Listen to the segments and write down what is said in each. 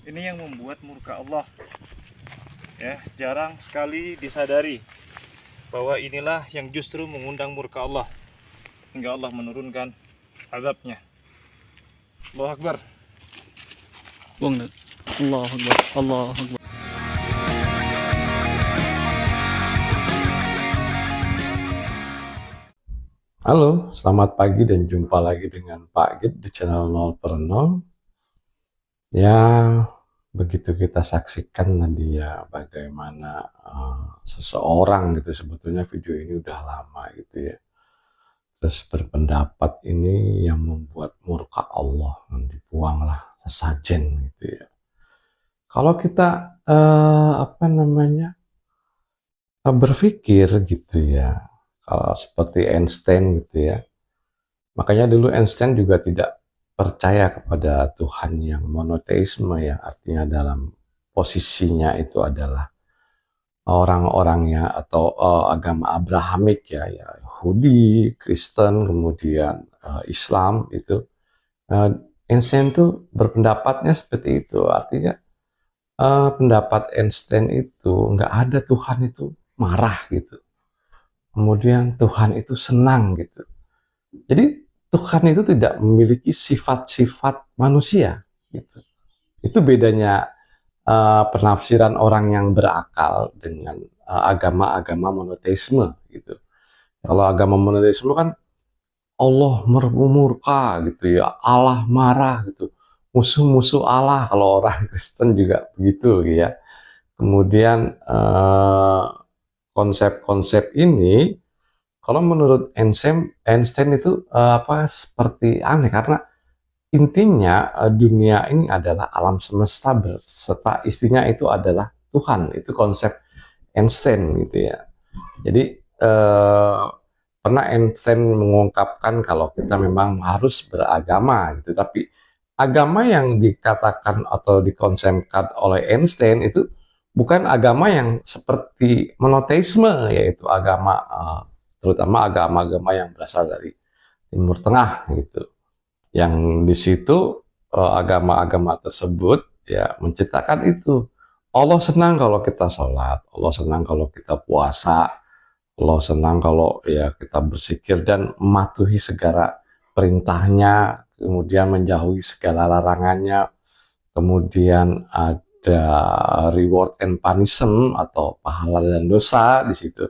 Ini yang membuat murka Allah. Ya, jarang sekali disadari bahwa inilah yang justru mengundang murka Allah hingga Allah menurunkan azabnya. Allahu Akbar. Buang na. Allahu Akbar. Allahu Akbar. Halo, selamat pagi dan jumpa lagi dengan Pak Git di channel 0 per 0. Ya, begitu kita saksikan tadi ya bagaimana seseorang gitu, sebetulnya video ini udah lama gitu ya. Terus berpendapat ini yang membuat murka Allah, dibuanglah sesajen gitu ya. Kalau kita berpikir gitu ya, kalau seperti Einstein gitu ya. Makanya dulu Einstein juga tidak percaya kepada Tuhan yang monoteisme, yang artinya dalam posisinya itu adalah orang-orangnya atau agama Abrahamik ya, Yahudi, Kristen, kemudian Islam itu. Einstein tuh berpendapatnya seperti itu, artinya pendapat Einstein itu nggak ada Tuhan itu marah gitu, kemudian Tuhan itu senang gitu. Jadi Tuhan itu tidak memiliki sifat-sifat manusia gitu. Itu bedanya penafsiran orang yang berakal dengan agama-agama monoteisme gitu. Kalau agama monoteisme kan Allah murka gitu ya, Allah marah gitu. Musuh-musuh Allah, kalau orang Kristen juga begitu ya. Kemudian konsep-konsep ini kalau menurut Einstein itu seperti aneh, karena intinya dunia ini adalah alam semesta beserta isinya itu adalah Tuhan. Itu konsep Einstein gitu ya. Jadi pernah Einstein mengungkapkan kalau kita memang harus beragama gitu, tapi agama yang dikatakan atau dikonsepkan oleh Einstein itu bukan agama yang seperti monoteisme, yaitu agama terutama agama-agama yang berasal dari Timur Tengah gitu. Yang di situ agama-agama tersebut ya menciptakan itu. Allah senang kalau kita sholat, Allah senang kalau kita puasa, Allah senang kalau ya kita bersikir dan mematuhi segala perintahnya, kemudian menjauhi segala larangannya, kemudian ada reward and punishment atau pahala dan dosa di situ.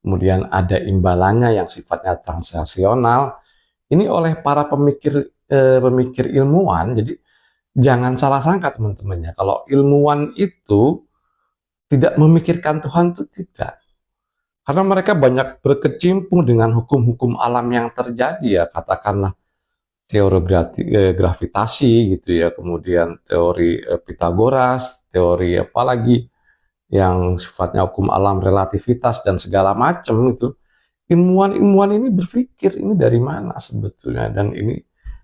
Kemudian ada imbalannya yang sifatnya transaksional. Ini oleh para pemikir ilmuwan. Jadi jangan salah sangka teman-teman ya, kalau ilmuwan itu tidak memikirkan Tuhan itu tidak. Karena mereka banyak berkecimpung dengan hukum-hukum alam yang terjadi ya, katakanlah teori gravitasi gitu ya, kemudian teori Pitagoras, teori apalagi yang sifatnya hukum alam relativitas dan segala macam itu. Ilmuwan-ilmuwan ini berpikir ini dari mana sebetulnya, dan ini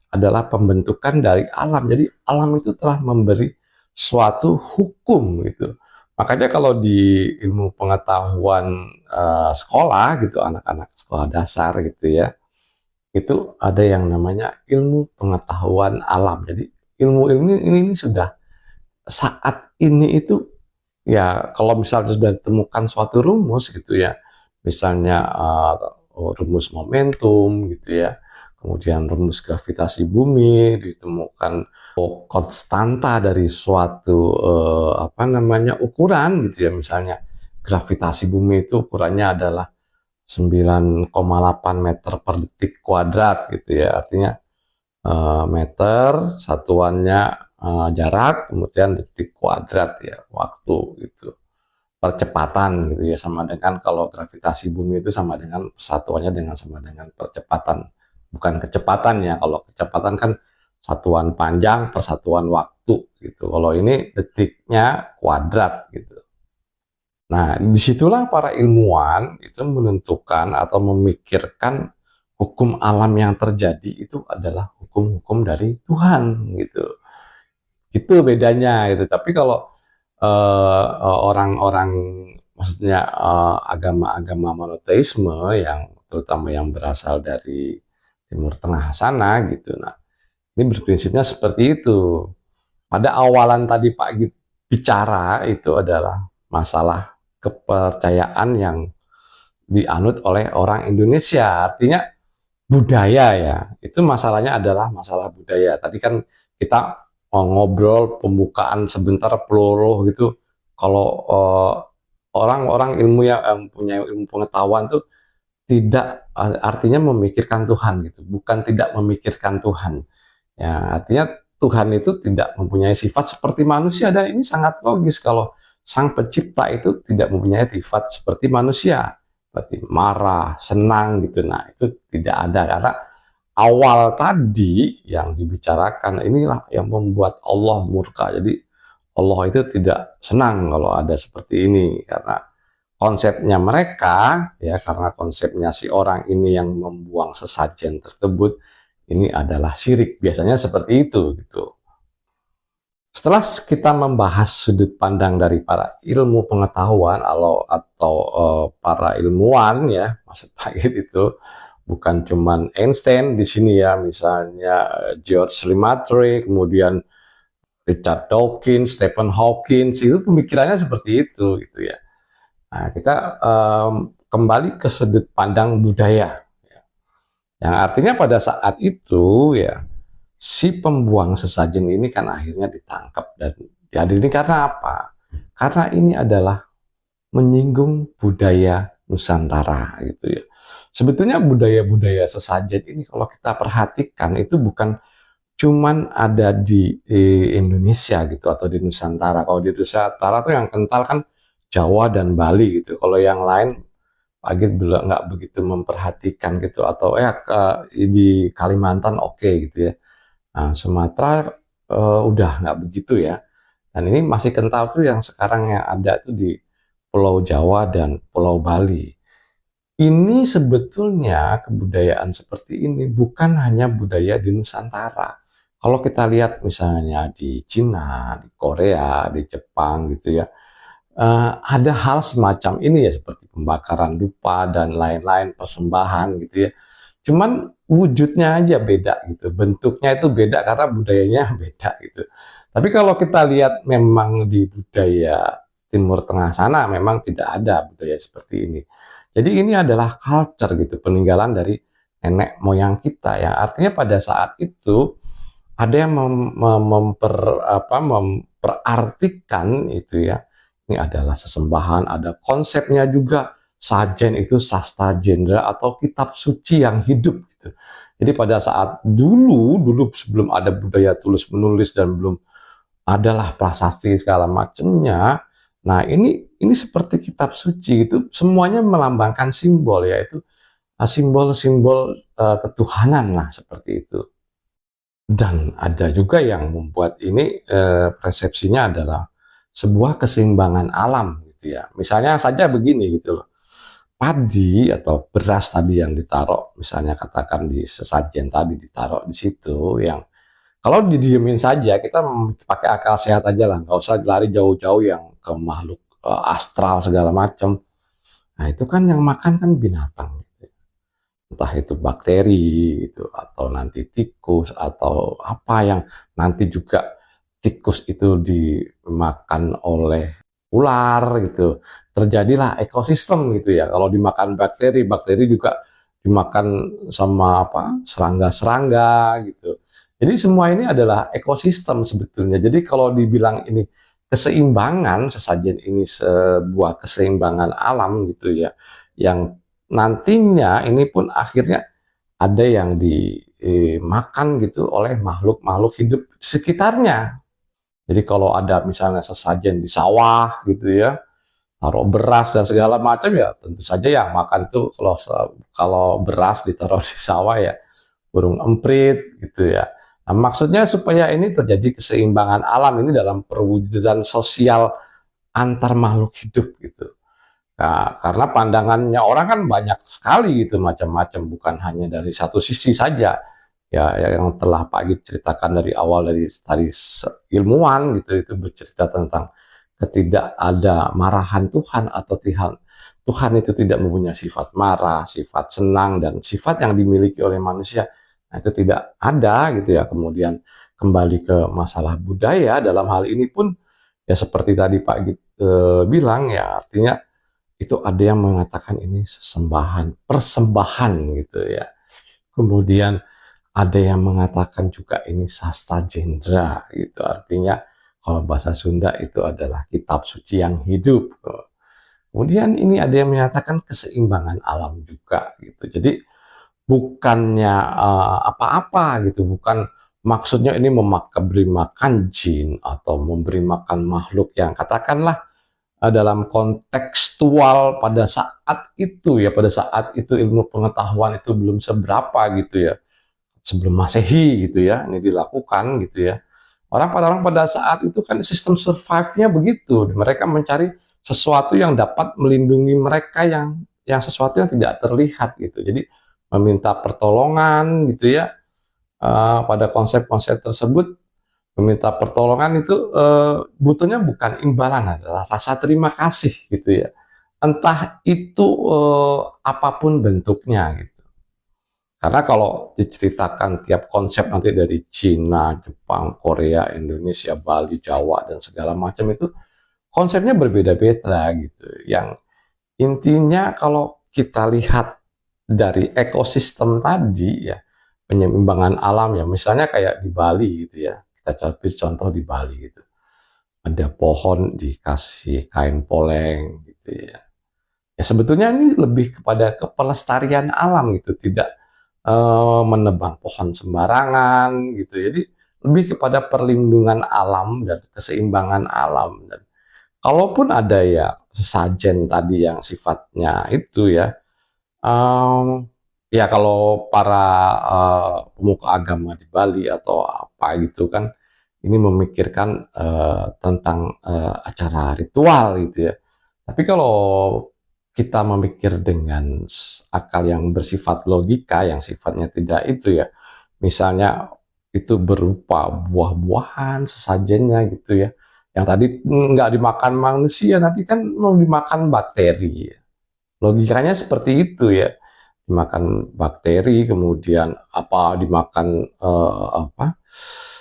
adalah pembentukan dari alam. Jadi alam itu telah memberi suatu hukum gitu. Makanya kalau di ilmu pengetahuan sekolah gitu, anak-anak sekolah dasar gitu ya, itu ada yang namanya ilmu pengetahuan alam. Jadi ilmu-ilmu ini sudah saat ini itu ya, kalau misalnya sudah ditemukan suatu rumus gitu ya, misalnya rumus momentum gitu ya, kemudian rumus gravitasi bumi, ditemukan konstanta dari suatu ukuran gitu ya, misalnya gravitasi bumi itu ukurannya adalah 9,8 meter per detik kuadrat gitu ya, artinya meter satuannya jarak, kemudian detik kuadrat ya waktu gitu, percepatan gitu ya, sama dengan kalau gravitasi bumi itu sama dengan persatuannya sama dengan percepatan, bukan kecepatan ya. Kalau kecepatan kan satuan panjang per satuan waktu gitu, kalau ini detiknya kuadrat gitu. Nah, disitulah para ilmuwan itu menentukan atau memikirkan hukum alam yang terjadi itu adalah hukum-hukum dari Tuhan gitu. Itu bedanya gitu. Tapi kalau orang-orang maksudnya agama-agama monoteisme yang terutama yang berasal dari Timur Tengah sana gitu. Nah, ini berprinsipnya seperti itu. pada awalan tadi Pak Git bicara itu adalah masalah kepercayaan yang dianut oleh orang Indonesia. Artinya budaya ya, itu masalahnya adalah masalah budaya. Tadi kan kita ngobrol pembukaan sebentar peluluh gitu. Kalau orang-orang ilmu yang punya ilmu pengetahuan tuh tidak artinya memikirkan Tuhan gitu, bukan tidak memikirkan Tuhan. Ya, artinya Tuhan itu tidak mempunyai sifat seperti manusia dan ini sangat logis kalau Sang Pencipta itu tidak mempunyai sifat seperti manusia, seperti marah, senang gitu. Nah, itu tidak ada karena awal tadi yang dibicarakan inilah yang membuat Allah murka. Jadi Allah itu tidak senang kalau ada seperti ini karena konsepnya mereka ya, karena konsepnya si orang ini yang membuang sesajen tersebut ini adalah syirik, biasanya seperti itu gitu. Setelah kita membahas sudut pandang dari para ilmu pengetahuan atau para ilmuwan ya, maksud Pak itu bukan cuman Einstein di sini ya, misalnya George Lemaitre, kemudian Richard Dawkins, Stephen Hawking, itu pemikirannya seperti itu gitu ya. Nah, kita kembali ke sudut pandang budaya, yang artinya pada saat itu ya si pembuang sesajen ini kan akhirnya ditangkap dan diadili karena apa? Karena ini adalah menyinggung budaya Nusantara gitu ya. Sebetulnya budaya-budaya sesajen ini kalau kita perhatikan itu bukan cuman ada di Indonesia gitu atau di Nusantara. Kalau di Nusantara tuh yang kental kan Jawa dan Bali gitu. Kalau yang lain Pak Git belum nggak begitu memperhatikan gitu atau di Kalimantan oke gitu ya. Nah, Sumatera udah nggak begitu ya. Dan ini masih kental tuh yang sekarang yang ada tuh di Pulau Jawa dan Pulau Bali. Ini sebetulnya kebudayaan seperti ini bukan hanya budaya di Nusantara. Kalau kita lihat misalnya di Cina, di Korea, di Jepang gitu ya, ada hal semacam ini ya seperti pembakaran dupa dan lain-lain persembahan gitu ya. Cuman wujudnya aja beda gitu, bentuknya itu beda karena budayanya beda gitu. Tapi kalau kita lihat memang di budaya Timur Tengah sana memang tidak ada budaya seperti ini. Jadi ini adalah culture gitu, peninggalan dari nenek moyang kita yang artinya pada saat itu ada yang memperartikan itu ya. Ini adalah sesembahan, ada konsepnya juga. Sajen itu sasta jendra atau kitab suci yang hidup gitu. Jadi pada saat dulu sebelum ada budaya tulis menulis dan belum adalah prasasti segala macamnya. Nah, ini seperti kitab suci itu semuanya melambangkan simbol yaitu simbol-simbol ketuhanan lah seperti itu. Dan ada juga yang membuat ini persepsinya adalah sebuah keseimbangan alam gitu ya. Misalnya saja begini gitu loh. Padi atau beras tadi yang ditaruh, misalnya katakan di sesajen tadi ditaruh di situ, yang kalau didiemin saja kita pakai akal sehat aja lah, nggak usah lari jauh-jauh yang ke makhluk astral segala macam. Nah itu kan yang makan kan binatang, gitu. Entah itu bakteri itu atau nanti tikus atau apa yang nanti juga tikus itu dimakan oleh ular gitu, terjadilah ekosistem gitu ya. Kalau dimakan bakteri, bakteri juga dimakan sama apa serangga-serangga gitu. Jadi semua ini adalah ekosistem sebetulnya. Jadi kalau dibilang ini keseimbangan, sesajen ini sebuah keseimbangan alam gitu ya, yang nantinya ini pun akhirnya ada yang dimakan gitu oleh makhluk-makhluk hidup di sekitarnya. Jadi kalau ada misalnya sesajen di sawah gitu ya, taruh beras dan segala macam ya tentu saja yang makan itu kalau beras ditaruh di sawah ya burung emprit gitu ya. Nah, maksudnya supaya ini terjadi keseimbangan alam ini dalam perwujudan sosial antar makhluk hidup gitu. Nah, karena pandangannya orang kan banyak sekali gitu macam-macam, bukan hanya dari satu sisi saja. Ya, yang telah Pak Git ceritakan dari awal dari tadi ilmuwan gitu itu bercerita tentang ketidak ada marahan Tuhan atau Tuhan itu tidak mempunyai sifat marah, sifat senang dan sifat yang dimiliki oleh manusia. Nah, itu tidak ada gitu ya. Kemudian kembali ke masalah budaya dalam hal ini pun ya seperti tadi Pak bilang ya, artinya itu ada yang mengatakan ini sesembahan, persembahan gitu ya. Kemudian ada yang mengatakan juga ini sasta jendra gitu. Artinya kalau bahasa Sunda itu adalah kitab suci yang hidup. Kemudian ini ada yang menyatakan keseimbangan alam juga gitu. Jadi bukannya apa-apa gitu, bukan maksudnya ini memberi makan jin atau memberi makan makhluk yang katakanlah dalam kontekstual pada saat itu ya, pada saat itu ilmu pengetahuan itu belum seberapa gitu ya, sebelum Masehi gitu ya, ini dilakukan gitu ya. Orang pada saat itu kan sistem survive-nya begitu, mereka mencari sesuatu yang dapat melindungi mereka yang sesuatu yang tidak terlihat gitu. Jadi meminta pertolongan gitu ya, pada konsep-konsep tersebut meminta pertolongan itu butuhnya bukan imbalan, adalah rasa terima kasih gitu ya. Entah itu apapun bentuknya gitu. Karena kalau diceritakan tiap konsep nanti dari Cina, Jepang, Korea, Indonesia, Bali, Jawa dan segala macam itu konsepnya berbeda-beda gitu. Yang intinya kalau kita lihat dari ekosistem tadi ya, penyeimbangan alam ya, misalnya kayak di Bali gitu ya, kita ambil contoh di Bali gitu, ada pohon dikasih kain poleng gitu ya, ya sebetulnya ini lebih kepada kepelestarian alam gitu, tidak menebang pohon sembarangan gitu, jadi lebih kepada perlindungan alam dan keseimbangan alam. Dan kalaupun ada ya sesajen tadi yang sifatnya itu ya, ya kalau para pemuka agama di Bali atau apa gitu kan, ini memikirkan tentang acara ritual gitu ya. Tapi kalau kita memikir dengan akal yang bersifat logika, yang sifatnya tidak itu ya, misalnya itu berupa buah-buahan sesajennya gitu ya, yang tadi nggak dimakan manusia, nanti kan mau dimakan bakteri. Logikanya seperti itu ya, dimakan bakteri, kemudian apa dimakan apa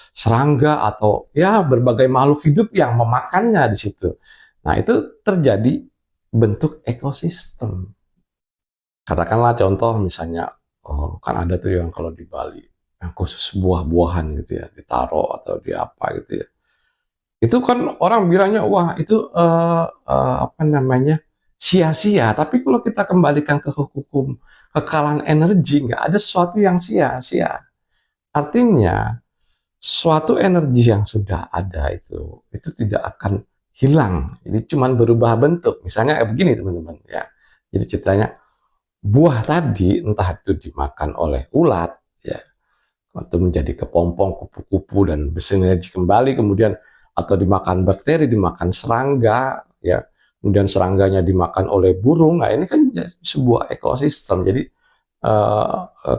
serangga atau ya berbagai makhluk hidup yang memakannya di situ. Nah, itu terjadi bentuk ekosistem. Katakanlah contoh misalnya, oh, kan ada tuh yang kalau di Bali yang khusus buah-buahan gitu ya, ditaruh atau di apa gitu ya. Itu kan orang bilangnya wah itu apa namanya sia-sia. Tapi kalau kita kembalikan ke hukum kekalan energi, nggak ada sesuatu yang sia-sia. Artinya suatu energi yang sudah ada itu tidak akan hilang. Jadi cuman berubah bentuk. Misalnya begini teman-teman ya. Jadi ceritanya buah tadi entah itu dimakan oleh ulat ya, atau menjadi kepompong, kupu-kupu dan bersinergi kembali, kemudian atau dimakan bakteri, dimakan serangga ya, kemudian serangganya dimakan oleh burung. Nah, ini kan sebuah ekosistem. Jadi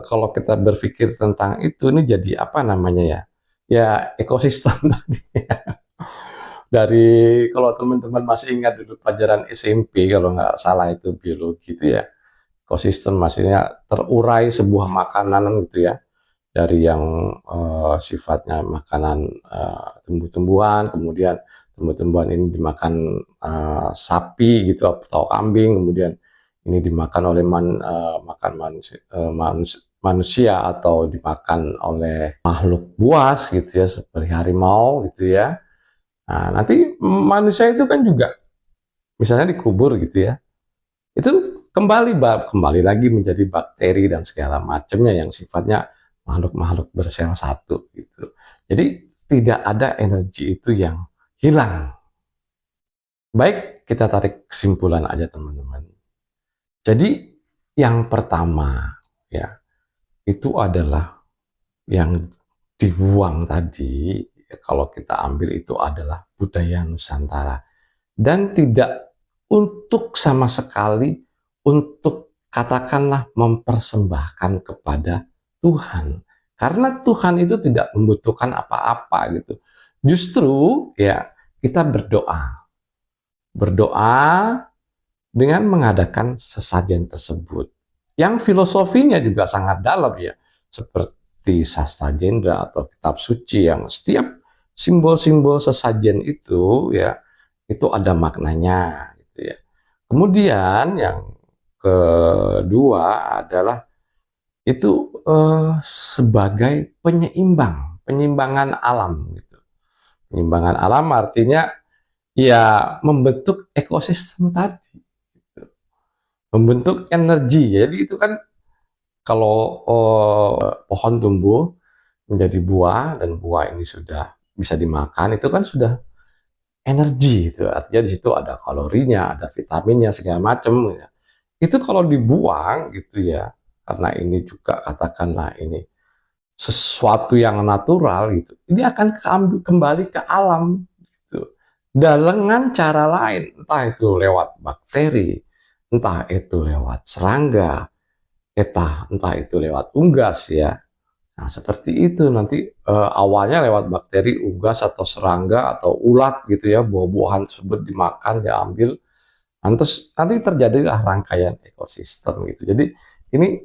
kalau kita berpikir tentang itu, ini jadi apa namanya ya? Ya ekosistem tadi. Dari kalau teman-teman masih ingat dulu pelajaran SMP kalau nggak salah itu biologi itu ya, ekosistem maksudnya terurai sebuah makanan gitu ya, dari yang sifatnya makanan tumbuh-tumbuhan, kemudian tumbuh-tumbuhan ini dimakan sapi gitu atau kambing, kemudian ini dimakan oleh manusia atau dimakan oleh makhluk buas gitu ya, seperti harimau gitu ya. Nah, nanti manusia itu kan juga misalnya dikubur gitu ya, itu kembali lagi menjadi bakteri dan segala macamnya yang sifatnya makhluk-makhluk bersel satu gitu. Jadi tidak ada energi itu yang hilang. Baik, kita tarik kesimpulan aja teman-teman. Jadi yang pertama ya, itu adalah yang dibuang tadi, kalau kita ambil itu adalah budaya Nusantara. Dan tidak untuk sama sekali untuk katakanlah mempersembahkan kepada Tuhan. Karena Tuhan itu tidak membutuhkan apa-apa gitu. Justru ya kita berdoa. Berdoa dengan mengadakan sesajen tersebut. Yang filosofinya juga sangat dalam ya. Seperti seperti Sasta Jendra atau kitab suci yang setiap simbol-simbol sesajen itu ya itu ada maknanya gitu ya. Kemudian yang kedua adalah itu sebagai penyimbangan alam gitu. Penyimbangan alam artinya ya membentuk ekosistem tadi, gitu. Membentuk energi. Jadi itu kan kalau pohon tumbuh menjadi buah dan buah ini sudah bisa dimakan, itu kan sudah energi itu. Artinya di situ ada kalorinya, ada vitaminnya segala macam. Ya. Itu kalau dibuang gitu ya, karena ini juga katakanlah ini sesuatu yang natural gitu, ini akan kembali ke alam gitu. Dan dengan cara lain, entah itu lewat bakteri, entah itu lewat serangga, entah itu lewat unggas ya. Nah, seperti itu nanti awalnya lewat bakteri, unggas atau serangga atau ulat gitu ya, buah-buahan tersebut dimakan, diambil. Terus nanti terjadilah rangkaian ekosistem gitu. Jadi ini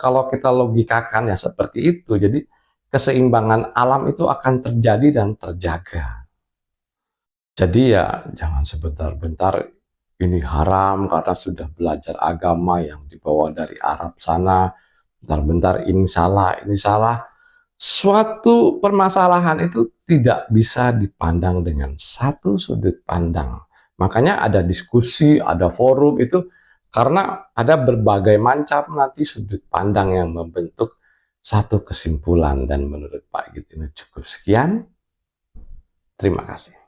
kalau kita logikakan ya seperti itu. Jadi keseimbangan alam itu akan terjadi dan terjaga. Jadi ya jangan sebentar-bentar ini haram karena sudah belajar agama yang dibawa dari Arab sana. Bentar-bentar ini salah, ini salah. Suatu permasalahan itu tidak bisa dipandang dengan satu sudut pandang. Makanya ada diskusi, ada forum itu karena ada berbagai macam nanti sudut pandang yang membentuk satu kesimpulan. Dan menurut Pak Git ini cukup sekian. Terima kasih.